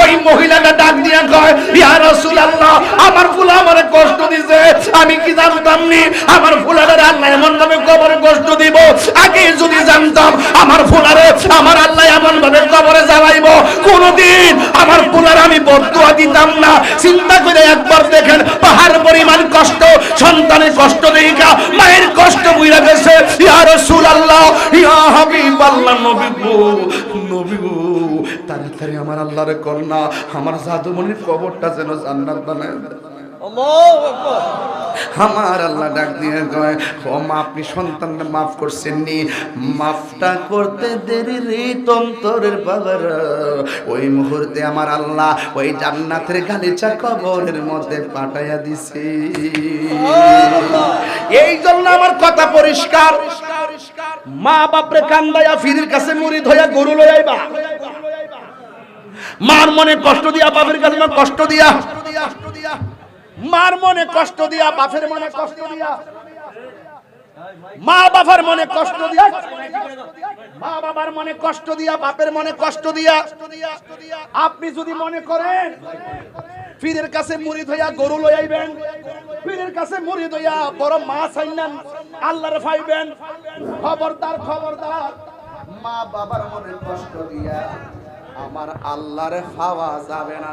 ওই মহিলাটা ডাক দিয়া কয়, ইয়া রাসূলুল্লাহ, আমার ফুলা আমারে কষ্ট দিছে, আমি কি জানতাম নি আমার ফুলারে আল্লাহ এমন ভাবে কবরে কষ্ট দিব? আগে যদি জানতাম আমার ফুলারে আমার আল্লাহ এমন ভাবে কবরে জ্বালাইবো, কোনদিন আমার ফুলার আমি বদদুয়া দিতাম না। চিন্তা করে একবার দেখেন, পাহাড় পরিমাণ কষ্ট, সন্তানের কষ্ট দেখা মায়ের কষ্ট বুইরা গেছে। ইয়া রাসূলুল্লাহ, ইয়া হাবিবাল্লাহ, নবী গো, নবী গো, তাড়াতাড়ি আমার আল্লাহর কন্যা আমার জাদুমণির কবরটা যেন জান্নাত বানায় দেয়। আল্লাহু আকবার। আমার আল্লাহ ডাক দিয়ে কয়, ও মা, আপনি সন্তানকে মাফ করছেন নি? মাফটা করতে দেরি রে তন্তরের বাবারা। ওই মুহূর্তে আমার আল্লাহ ওই জান্নাতের গালিচা কবরের মধ্যে পাঠাইয়া দিছে। এই জন্য আমার কথা পরিষ্কার, মা বাপরে কান্দাইয়া ফিরির কাছে মুরিদ হইয়া গরু লই আইবা। মার মনে কষ্ট দিয়া বাপের কাছে কষ্ট দিয়া, মার মনে কষ্ট দিয়া বাপের মনে কষ্ট দিয়া, মা বাবার মনে কষ্ট দিয়া, মা বাবার মনে কষ্ট দিয়া, বাপের মনে কষ্ট দিয়া আপনি যদি মনে করেন পীরের কাছে মুরিদ হইয়া গরু লই আইবেন, পীরের কাছে মুরিদ হইয়া বড় মাছ আইনান আল্লাহরে পাইবেন, খবরদার খবরদার, মা বাবার মনে কষ্ট দিয়া আমার আল্লাহরে পাওয়া যাবে না।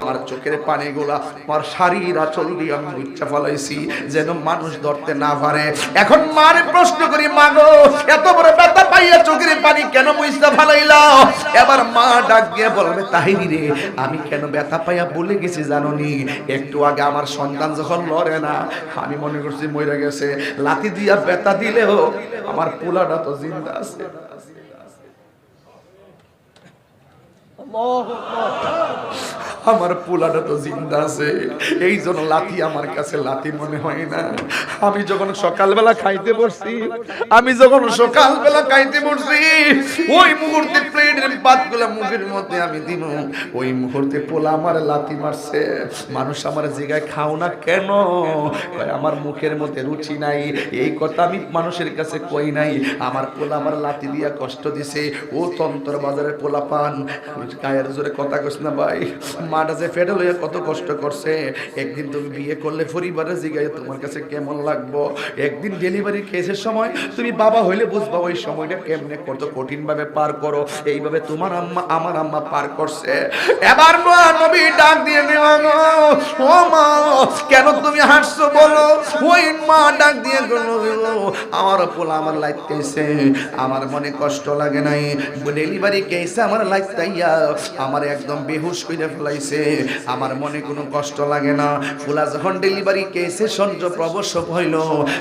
আমার চোখের পানিগুলা আমার শাড়ির আঁচল দিয়ে আমি মুচ্ছা ফলাইছি যেন মানুষ ধরতে না পারে। এখন মারে প্রশ্ন করি, মা গো, এত বড় ব্যথা পাইয়া চোখের পানি কেন মুচ্ছা ফলাইলা? এবার মা ডাক দিয়ে বলবে, তাহিরি রে, আমি কেন ব্যথা পাইয়া বলে গেছি জানোনি? একটু আগে আমার সন্তান যখন লড়ে না, আমি মনে করছি মরে গেছে, লাথি দিয়া ব্যথা দিলেও আমার পোলাটা তো জিন্দা আছে। আমার পোলাটা তো জিন্দা আছে, এই জন্য লাথি আমার কাছে লাথি মনে হয় না। আমি যখন সকালবেলা খাইতে বসছি, ওই মুহূর্তে প্লেটের ভাতগুলা মুখের মধ্যে আমি দিব, ওই মুহূর্তে পোলা আমার লাথি মারছে। মানুষ আমার জায়গায় খাও না কেন? আমার মুখের মধ্যে রুচি নাই, এই কথা আমি মানুষের কাছে কই নাই। আমার পোলা আমার লাথি দিয়া কষ্ট দিছে। ও তন্তর বাজারের পোলা পান, গায়ের জোরে কথা কইস না ভাই, মাটা যে ফেটে লইয়া কত কষ্ট করছে। একদিন তুমি বিয়ে করলে পরিবারের জিগায় তোমার কাছে কেমন লাগবো? একদিন ডেলিভারি কেসের সময় তুমি বাবা হইলে বুঝবা ওই সময়টা কেমনে কত কঠিন ভাবে পার করো। এইভাবে তোমার আম্মা আমার আম্মা পার করছে। এবার নবী ডাক দিয়ে দেওয়া, ও মা, কেন তুমি হাসছো বলো? ওই মা ডাক দিয়ে আমার পোলা আমার লাইতেছে, আমার মনে কষ্ট লাগে নাই, ডেলিভারি কেসে আমার লাইতাইয়া আমার একদম বেহুশ কইরা ফেলাইছে, আমার মনে কোনো কষ্ট লাগে না। ফুলা যখন ডেলিভারি কেসে সঞ্জ প্রবসব হইল,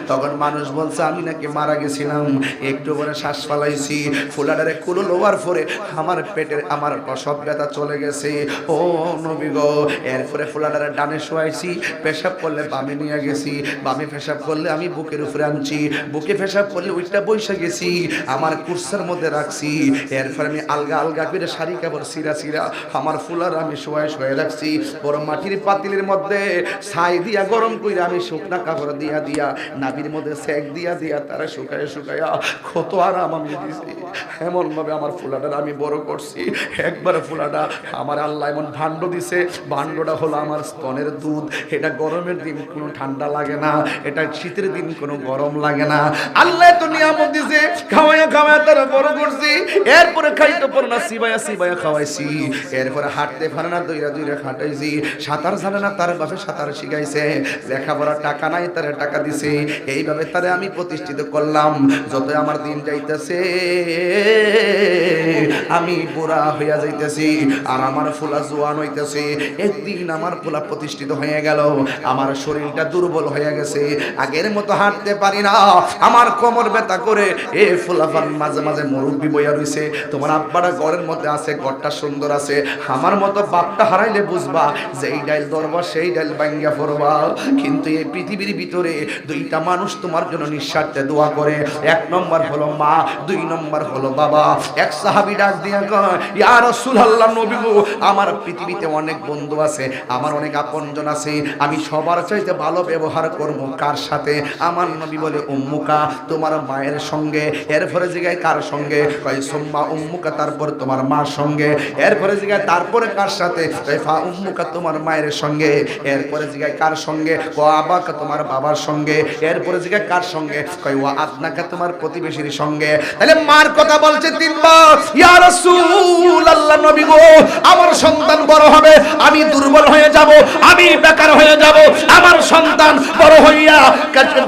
তখন মানুষ বলছে আমি নাকি মারা গেছিলাম, একটু পরে শ্বাস ফেলাইছি, ফুলাটারে কুলো লোয়ার পরে আমার পেটের আমার প্রসব ব্যথা চলে গেছে। ও নবী গো, এরপরে ফুলাটারে ডানে শোয়াইছি, পেশাব করলে বামে নিয়ে গেছি, বামে পেশাব করলে আমি বুকের উপরে আনছি, বুকে পেশাব করলে ওইটা বৈশা গেছি, আমার কুরসার মধ্যে রাখছি। এরপরে আমি আলগা আলগা করে শাড়ি কাপড় সিরা সিরা আমার ফুলার আমি শোয়াই শোয়াই রাখছি। বড় মাটির পাতিলের মধ্যে ছাই দিয়া গরম করে আমি শুকনা কাপড় দিয়া দিয়া নাভির মধ্যে সেক দিয়া দিয়া তারা শুকায় শুকায়া কত আরাম আমি দিছি। এমন ভাবে আমার ফুলাটার আমি বড় করছি। একবার ফুলাটা আমার আল্লাহ এমন ভাণ্ড দিছে, ভাণ্ডটা হলো আমার স্তনের দুধ। এটা গরমের দিন কোনো ঠান্ডা লাগে না, এটা শীতের দিন কোনো গরম লাগে না। আল্লাহ তো নিয়ামত দিছে, খাওয়াইয়া খাওয়াইয়া তারা বড় করছি। এরপরে খাইতে পারে না, সিবাইয়া সিবাইয়া খাওয়াইছি। এরপরে হাঁটতে পারে না, দইরা দইরা খাটাইছি। সাঁতার জানে না, তার বাপে সাঁতার শিখাইছে। লেখাপড়ার টাকা নাই, তারে টাকা দিছে। এইভাবে তারে আমি প্রতিষ্ঠিত করলাম। যত আমার দিন যাইতেছে আমি বুড়া হইয়া যাইতেছি, আর আমার ফুলা জোয়ান হইতেছে। একদিন আমার ফুলা প্রতিষ্ঠিত হয়ে গেল, আমার শরীরটা দুর্বল হয়ে গেছে, আগের মতো হাঁটতে পারি না, আমার কোমর ব্যথা করে। এ ফুলাফান মাঝে মাঝে মুরব্বি বইয়া রইছে, তোমার আব্বাটা ঘরের মধ্যে আছে, ঘরটা সুন্দর আছে, আমার মতো বাপটা হারাইলে বুঝবা যে এই ডাইল ধরবা সেই ডাইল ভাঙ্গা পড়বা। কিন্তু এই পৃথিবীর ভিতরে দুইটা মানুষ তোমার জন্য নিঃস্বার্থে দোয়া করে, এক নম্বর হলো মা, দুই নম্বর হলো বাবা। এক সাহাবী ডাক দিয়া কয়, ইয়া রাসূলুল্লাহ, নবী গো, আমার পৃথিবীতে অনেক বন্ধু আছে, আমার অনেক আপনজন আছে, আমি সবার চাইতে ভালো ব্যবহার করব কার সাথে? আমার নবী বলে উম্মুকা, তোমার মায়ের সঙ্গে। এরপরে জিগায় কার সঙ্গে? কয় সুম্মা উম্মুকা, তারপর তোমার মার সঙ্গে। এরপরে জিগায় তারপরে কার সাথে? কয় ফা উম্মুকা তোমার মায়ের সঙ্গে। এরপরে জিজ্ঞাসা কার সঙ্গে? ও আবাকা তোমার বাবার সঙ্গে। এরপরে জিজ্ঞাসা কার সঙ্গে? কয় ওয়া আদনাকা তোমার প্রতিবেশীর সঙ্গে। তাহলে মার কথা বলছে তিনবার। ইয়া রাসূলুল্লাহ, নবী গো, আমার সন্তান বড় হবে, আমি দুর্বল হয়ে যাব, আমি বেকার হয়ে যাব। আমার সন্তান বড় হইয়া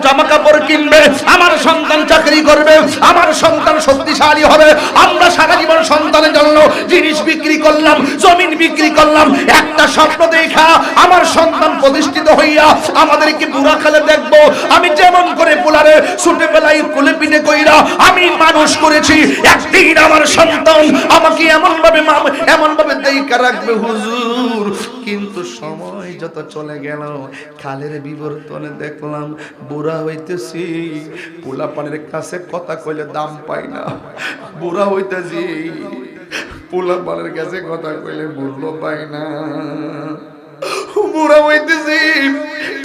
জামা কাপড় কিনবে, আমার সন্তান চাকরি করবে, আমার সন্তান শক্তিশালী হবে। আমরা সারা জীবন সন্তানের জন্য জিনিস বিক্রি করলাম, জমিন বিক্রি করলাম, একটা স্বপ্ন দেখা আমার সন্তান প্রতিষ্ঠিত হইয়া আমাদেরকে বুড়া কালে দেখবো। আমি যেমন করে পোলারে ছুটে বেলায় কোলে পিঠে কইরা আমি মানুষ করেছি, একদিন আমার সন্তান আমাকে এমন ভাবে দেখা রাখবে হুজুর। কিন্তু সময় যত চলে গেল, কালের বিবর্তনে দেখলাম বুড়া হইতেছি, পোলা পানের কাছে কথা কইলে দাম পাই না। বুড়া হইতেছি, পোলা পানের কাছে কথা কইলে মূল্য পাই না। বুড়া হইতেছি,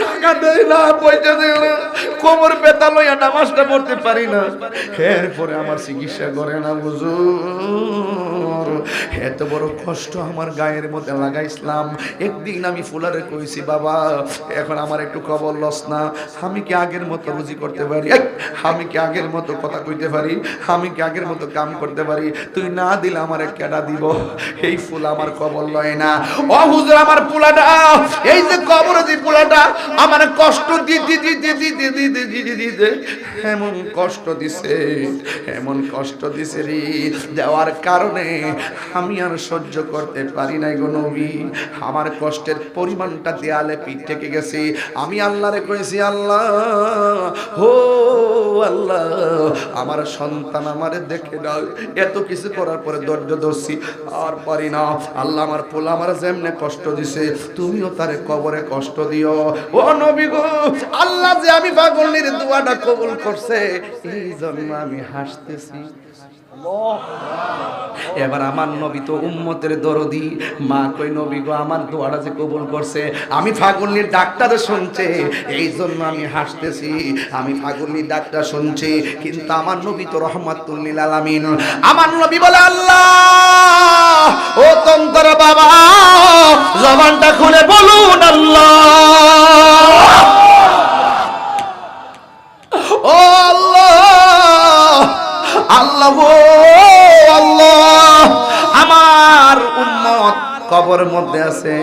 টাকা দেয় না, পয়সা দেয় না, কোমর ব্যথা লইয়া নামাজটা পড়তে পারি না। এরপরে আমার চিকিৎসা করে না হুজুর। এত বড় কষ্ট আমার গায়ের মধ্যে লাগাইছিলাম। একদিন আমি ফুলারে কইছি, বাবা এখন আমার একটু খবর লস না, আমি কি আগের মতো রুজি করতে পারি? আমি কি আগের মতো কথা কইতে পারি? আমি কি আগের মতো কাম করতে পারি? তুই না দিলে আমার কেডা দিব? এই ফুল আমার খবর লয় না। ও হুজুর, আমার পোলাটা, এই যে কবরে যে পোলাটা আমার কষ্ট দিতে দিতে দিতে দিতে দিতে দিতে এমন কষ্ট দিছে, এমন কষ্ট দিছে রে, দেওয়ার কারণে আমি আর সহ্য করতে পারি নাই গো নবী। আমার কষ্টের পরিমাণটা দেয়ালে পিঠ থেকে গেছে। আমি আল্লাহরে কইছি, আল্লাহ হো আল্লাহ, আমার সন্তান আমারে দেখে দাও। এত কিছু করার পরে ধৈর্য ধরছি, আর পারি না। আল্লাহ আমার পোলা আমার যেমনে কষ্ট দিছে, তুমিও তারে কবরে কষ্ট দিও। ও নবী গো, আল্লাহ যে আমি পাগলের দোয়াটা কবুল করছে, এই জন্য আমি হাসতেছি। এবার আমার নবী তো উম্মতের দরদি, মা কই নবী গো, আমার দোয়াটা যে কবুল করছে, আমি ফাগুলির ডাক্তার শুনছে, এই জন্য আমি হাসতেছি। আমি ফাগুলির ডাক্তার শুনছি, কিন্তু আমার নবী তো রহমাতুল লিল আলামিন। আমার নবী বলে, আল্লাহ ও তন্তর বাবা, জবানটা খুলে বলুন আল্লাহ। ও আল্লাহ, আল্লাহ ও আল্লাহ, আমার উম্মত কবরের মধ্যে আছে,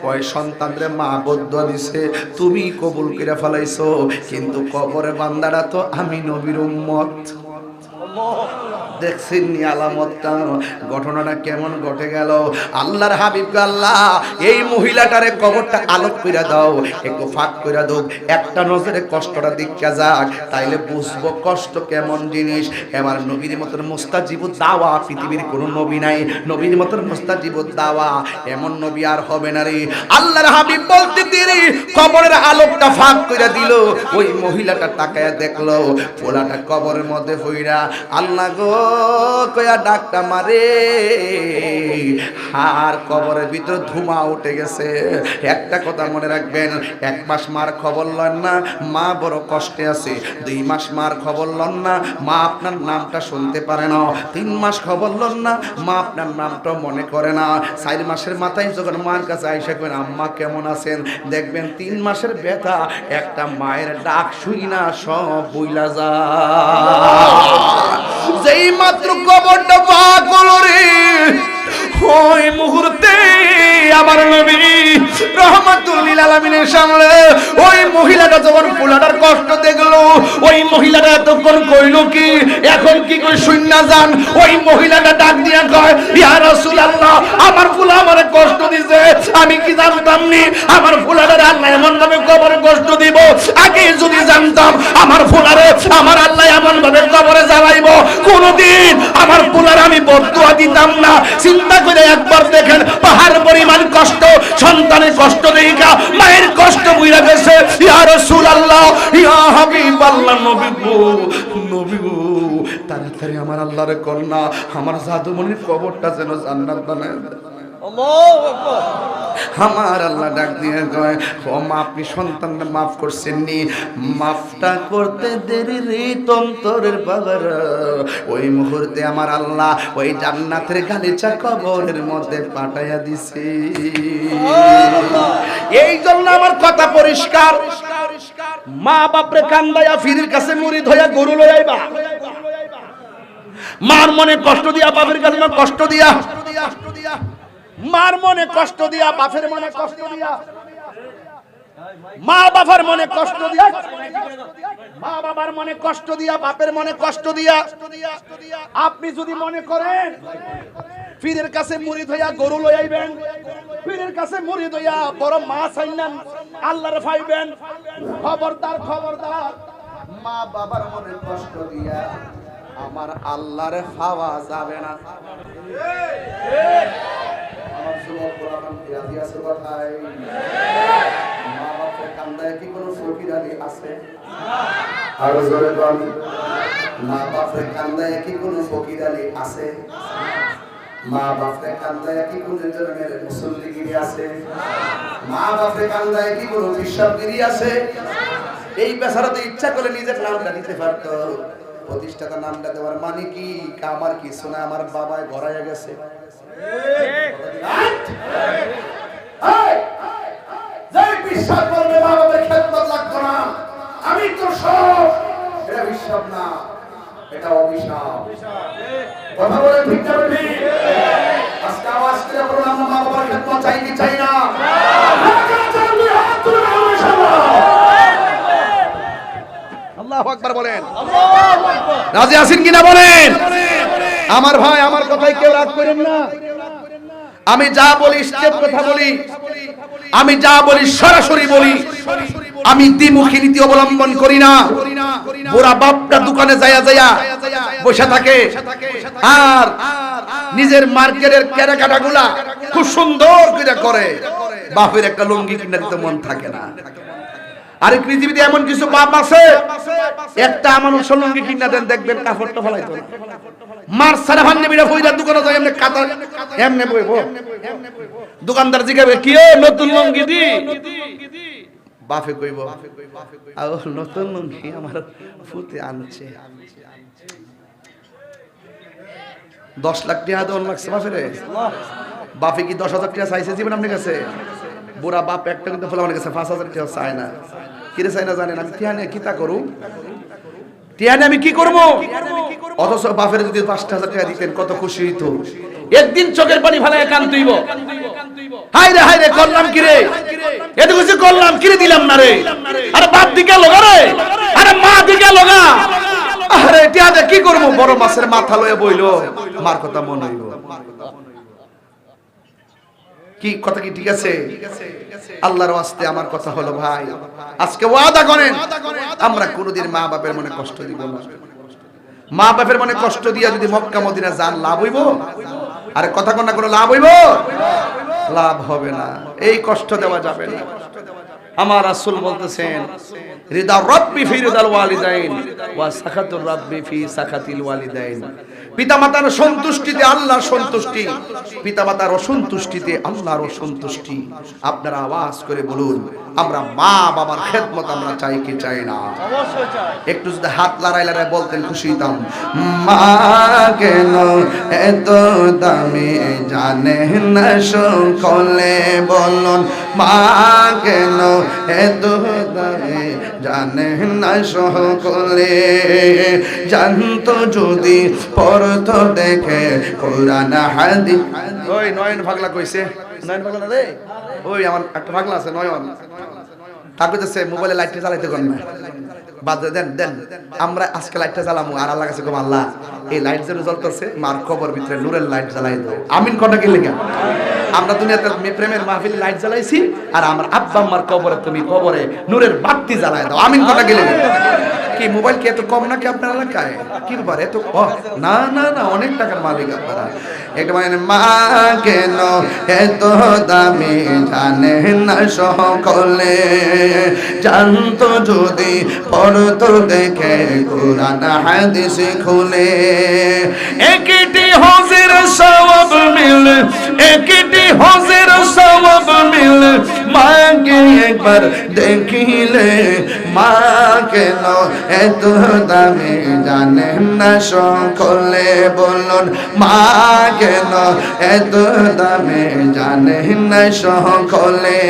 ওই সন্তানরে মা বদ্ধ দিছে, তুমি কবুল করে ফেলাইছো, কিন্তু কবরে বান্দারা তো আমি নবীর উম্মত। দেখছেন নি আলামতটা, ঘটনাটা কেমন ঘটে গেল। আল্লাহর হাবিব, আল্লাহ এই মহিলাটারে কবরটা আলোক কইরা দাও, একটু ফাঁক কইরা দাও, একটা নজরে কষ্টটা দেখা যাক, তাইলে বুঝবো কষ্ট কেমন জিনিস। এবার নবীর মতন মুস্তাজিবুদ দাওয়া পৃথিবীর কোনো নবী নাই, নবীর মতন মুস্তাজিবুদ দাওয়া এমন নবী আর হবে না রে। আল্লাহর হাবিব বলতে দেরি, কবরের আলোকটা ফাঁক কইরা দিল, ওই মহিলাটা তাকায়া দেখলো পোলাটা কবরের মধ্যে পইরা। আল্লাহ গো কয়া ডাকটা মারে, আর কবরের ভিতর ধুমা উঠে গেছে। একটা কথা মনে রাখবেন, 1 মাস মার খবর লন না, মা বড় কষ্টে আছে। 2 মাস মার খবর লন না, মা আপনার নামটা শুনতে পারে না। 3 মাস খবর লন না, মা আপনার নামটা মনে করে না। 4 মাসের মাথায় যখন মার কাছে আইসা করেন আম্মা কেমন আছেন, দেখবেন 3 মাসের ব্যথা একটা মায়ের ডাক শুই না সব বইলা যায়। যেই মাত্র কবরটা পাক হলো রে, ওই মুহূর্তে আমার নবী রহমাতুল লিল আলামিনের সামনে ওই মহিলাটা যখন পোলাটার কষ্ট দেখলো, ওই মহিলাটা এতক্ষণ কইল কি, এখন কি কই শুননা যান। ওই মহিলাটা ডাক দিয়া কয়, ইয়া রাসূলুল্লাহ, আমার পোলা আমারে কষ্ট দিছে, আমি কি জানতাম নি আমার পোলাটারে আল্লাহ এমন ভাবে কবরে কষ্ট দিব। আগে যদি জানতাম আমার পোলারে আমার আল্লাহ এমন ভাবে কবরে জ্বালাইব, কোনদিন আমার পোলারে আমি বদদুয়া দিতাম না। চিন্তা করে একবার দেখেন, পাহাড় পরিমাণ কষ্ট, সন্তানের কষ্ট দেখা মায়ের কষ্ট বুইরা গেছে। ইয়া রাসূলুল্লাহ, ইয়া হাবিবাল্লাহ, নবী গো, নবী গো, তাড়াতাড়ি আমার আল্লাহর কন্যা আমার জাদুমণির কবরটা যেন জান্নাত বানায় দেয়। আমার আল্লাহ ডাক দিয়ে কয় ও মা আপনি সন্তানকে মাফ করছেন নি মাফটা করতে দেরি রে তন্তরের বাবার ওই মুহূর্তে আমার আল্লাহ ওই জান্নাতের গালিচা কবরের মধ্যে পাঠাইয়া দিছে এই জন্য আমার কথা পরিষ্কার মা বাপরে কান্দাইয়া ফিরির কাছে মুরিদ হইয়া গরু লই আইবা মার মনে কষ্ট দিয়া বাপের কাছে কষ্ট দিয়া মার মনে কষ্ট দিয়া বাপের মনে কষ্ট দিয়া মা বাবার মনে কষ্ট দিয়া মা বাবার মনে কষ্ট দিয়া বাপের মনে কষ্ট দিয়া আপনি যদি মনে করেন পীরের কাছে মুরিদ হইয়া গরু লই আইবেন পীরের কাছে মুরিদ হইয়া বড় মাছ আইনান আল্লাহর পাইবেন খবরদার খবরদার মা বাবার মনে কষ্ট দিয়া আমার আল্লাহর পাওয়া যাবে না আমার যুবক পুরাতন ইয়াদি আছে কথাই মা বাপের কান্দায় কি কোনো ফকিরানি আছে আর জোরে বল মা বাপের কান্দায় কি কোনো ফকিরানি আছে মা বাপের কান্দায় কি কোনো জন্মের মুসল্লিগিরি আছে মা বাপের কান্দায় কি কোনো বিশ্বাসগিরি আছে এই বেচারা তো ইচ্ছা করে নিজের নামটা দিতে পারত প্রতিষ্ঠাতা নামটা দেওয়ার মানে কি আমার কিছু না আমার বাবায় ঘরাইয়া গেছে যে বিশ্বাস করবে মা বাবার খেদমত লাগবে না আমি তো সব এটা বিশ্বাস না এটা অভিশাপ কথা বলে ঠিক যাবে আজকে আওয়াজ করে বলুন আমরা মা বাবার খেদমত চাই কি চাই না আল্লাহু আকবার বলেন আল্লাহু আকবার রাজি আছেন কিনা বলেন আমার ভাই আমার কথাই কেউ রাগ করেন না আমি যা বলি স্টেপ কথা বলি আমি যা বলি সরাসরি বলি আমি দ্বিমুখী নীতি অবলম্বন করি না বুড়া বাপটা দোকানে যায়া যায়া বসে থাকে আর নিজের মার্কেটের কেনাকাটাগুলা খুব সুন্দর করে বাপের একটা লুঙ্গি কিনে দিতে মন থাকে না আরে পৃথিবীতে এমন কিছু বাপ আছে একটা মানুষ লুঙ্গি কিনা দেন দেখবেন কাপড়টা ফলাইতো না মার সারা ভান্নে বিড়া ফইরা দোকানে যায় এমনি কাটা এমনি বইবো দোকানদার জিগাবে কি এ নতুন লুঙ্গি দি বাপে কইব আও নতুন লুঙ্গি আমার ফুতে আনছে 10 লাখ টাকা দেন লাগছে বাপেরে বাপে কি 10,000 টাকা চাইছে জীবন আপনার কাছে বুড়া বাপ একটা কিন্তু ফলা আমার কাছে 5,000 টাকা চায় না কিরে চাই না জানেন আমি টিয়া নিয়ে কি তা করু টিয়া নিয়ে আমি কি করব অথচ বাপের যদি 5,000 টাকা দিতেন কত খুশি হইতো একদিন চোখের পানি ফেলায় কান্দইব হায় রে করলাম কি রে এত কিছু করলাম কি রে দিলাম না রে আরে বাপ দিকে লগা রে আরে মা দিকে লগা আরে টিয়া দিয়ে কি করব বড় মাছের মাথা লয়ে বইলো মার কথা মনে হইব কি কথা কি ঠিক আছে আল্লাহর ওয়াস্তে আমার কথা হলো ভাই আজকে ওয়াদা করেন আমরা কোনোদিন মা বাপের মনে কষ্ট দিব না মা বাপের মনে কষ্ট দিয়া যদি মক্কা মদিনা যান লাভ হইব আরে কথা কোন না কোনো লাভ হইব লাভ হবে না এই কষ্ট দেওয়া যাবে না আমার রাসূল বলতেছেন রিদা রাব্বি ফি রিদাল ওয়ালিদাইন ওয়া সাখাতুর রাব্বি ফি সাখাতিল ওয়ালিদাইন পিতামাতার সন্তুষ্টিতে আল্লাহর সন্তুষ্টি পিতামাতার অসন্তুষ্টিতে আল্লাহর অসন্তুষ্টি আপনারা আওয়াজ করে বলুন আমরা মা বাবার খেদমত আমরা চাই কি চাই না অবশ্যই চাই একটু যদি হাত লড়াই বলতেন খুশি হতাম মা কেন এত দামি জানে না সকলে বলুন মা কেন এত দামি জানে না সকলে জানতো যদি পড়তো দেখে কোরআন হাদিস ওই নয়ন পাগলা কইছে নয়ন পাগলা না রে ওই আমার একটা পাগলা আছে নয়ন তাকতেছে মোবাইলে লাইটটা জ্বালাইতে কোন না বাদ দেন দেন আমরা আজকে লাইটটা জ্বালামু আর আল্লাহর কাছে কম আল্লাহ এই লাইট যেন জ্বলতেছে মার কবর ভিতরে নূরের লাইট জ্বালাই দাও আমিন কোনটা কি লাগা আমরা দুনিয়াতে প্রেমের মাহফিলে লাইট জ্বালাইছি আর আমার আব্বা আম্মার কবরে তুমি কবরে নূরের বাতি জ্বালাই দাও আমিন কোনটা কি লাগা কি মোবাইল কি এত কম নাকি আপনার এলাকায় কি ব্যাপার এত না না না অনেক টাকার মালিক আপনারা একটা মানে মা কেন এত দামি জানে না সকলে জানতো যদি পড়তো দেখে কোরআন হাদিস খুলে একটি হজের সওয়াব মিলে একটি হজের সওয়াব মিলে একবার দেখিলে মা কেন এত দামি জানেন না সকলে বলুন মা কেন এত দামি জানেন না সকলে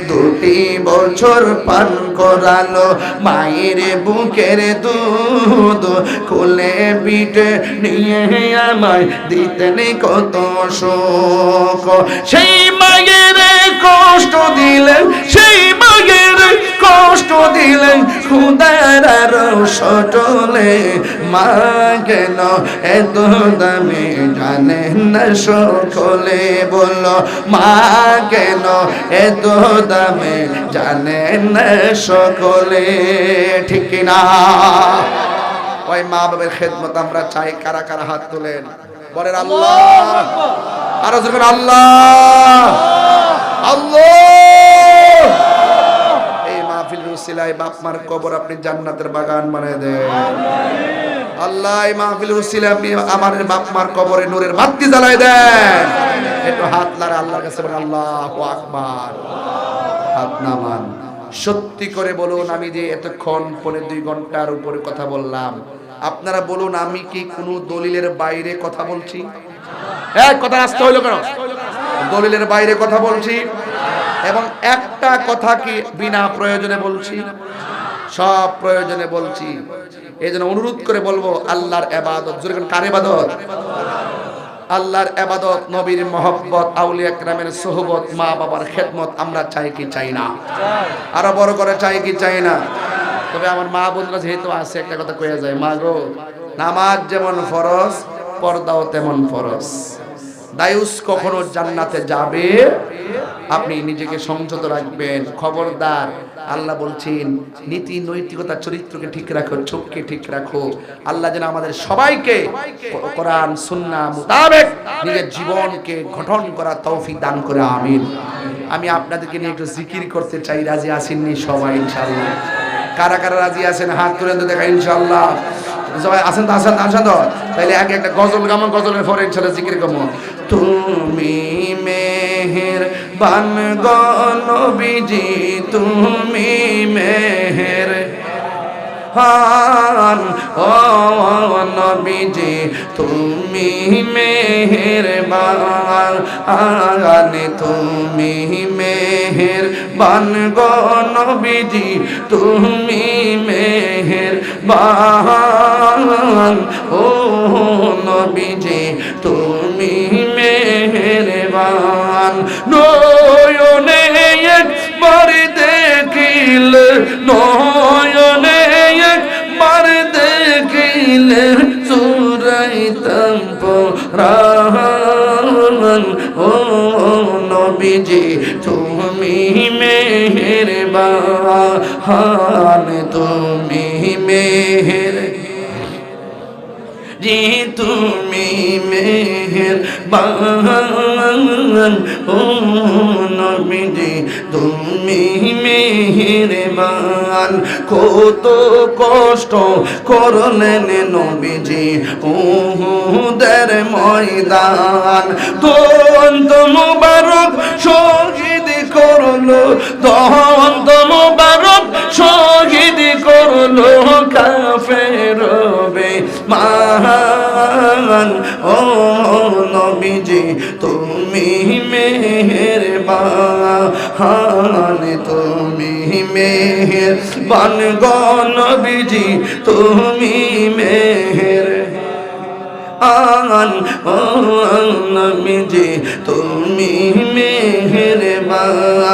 দুটি বছর পান করালো মায়ের বুকের দুধ কোলে পিঠে নিয়ে আমায় দিতেন কত শোক সেই মায়ের কষ্ট দিলেন সেই মায়ের কষ্ট দিলেন খুদার সটলে মা কেন এত দামি জানেন না সকলে বলল মা কেন এত দামি জানেন না সকলে ঠিক না ওই মা বাবার খেদমত আমরা চাই কারা কারা হাত তোলেন বলেন আল্লাহ আর যখন আল্লাহ আল্লাহ এই মাহফিল উসিলায় বাপ মার কবর আপনি জান্নাতের বাগান বানিয়ে দেন আল্লাহ এই মাহফিল উসিলায় আপনি আমার বাপ মার কবরে নূরের বাতি জ্বালায় দেন একটু হাত লাড়া আল্লাহর কাছে বলেন আল্লাহু আকবার হাত নামান সত্যি করে বলুন আমি যে এতক্ষণ পরে 2 ঘন্টার উপরে কথা বললাম আপনারা বলুন আমি কি কোনো দলিলের বাইরে কথা বলছি এক কথা আসতে হইলো কেন দলিলের বাইরে কথা বলছি এবং একটা কথা কি বিনা প্রয়োজনে বলছি সব প্রয়োজনে বলছি এইজন্য অনুরোধ করে বলবো আল্লাহর ইবাদত জোরে কোন কার ইবাদত আল্লাহর ইবাদত নবীর মহব্বত আউলিয়া কেরামের সুহবত মা বাবার খেদমত আমরা চাই কি চাই না আরো বড় করে চাই কি চাই না তবে আমার মা বোনরা যেহেতু আছে একটা কথা কইয়া যায় মা গো নামাজ যেমন ফরজ পর্দাও তেমন ফরজ দায়ুস কখনো জান্নাতে যাবে আপনি নিজেকে সংযত রাখবেন খবরদার আল্লাহ বলছেন নীতি নৈতিকতা চরিত্রকে ঠিক রাখো চোখকে ঠিক রাখো আল্লাহ যেন আমাদের সবাইকে কোরআন সুন্নাহ মোতাবেক নিজের জীবনকে গঠন করা তৌফিক দান করে আমিন আমি আপনাদেরকে নিয়ে একটু জিকির করতে চাই রাজি আছেননি সবাই ইনশাআল্লাহ কারা কারা রাজি আছেন হাত তুলে দেখা ইনশাআল্লাহ সবাই আছেন তো আছেন তো তাইলে আগে একটা গজল গামো গজলের পরে ইনশাআল্লাহ জিকির গামো তুমি মেহের বান গো নবীজি তুমি মেহের হান ও নবীজি তুমি মেহেরবান তুমি মেহেরবান গো নবীজি তুমি মেহেরবান ও নবীজি তুমি মেহেরবান নয়নে একবার দেখিলে নয়নে একবার দেখিলে চুরাইতাম পরাণ ও নবীজি তুমি মেহেরবান তুমি মেহের জি তুমি মেহেরবান ও নবীজি তুমি মেহেরবান কত কষ্ট করলেন নবীজি উহুদের ময়দান দন্ত মুবারক শহীদ করলো দন্ত মুবারক শহীদ করলো কাফের মান ও নবীজি তুমি মেহেরবান তুমি মেহেরবান গো নবীজি তুমি মেহেরবান ও নবীজি তুমি মেহেরবান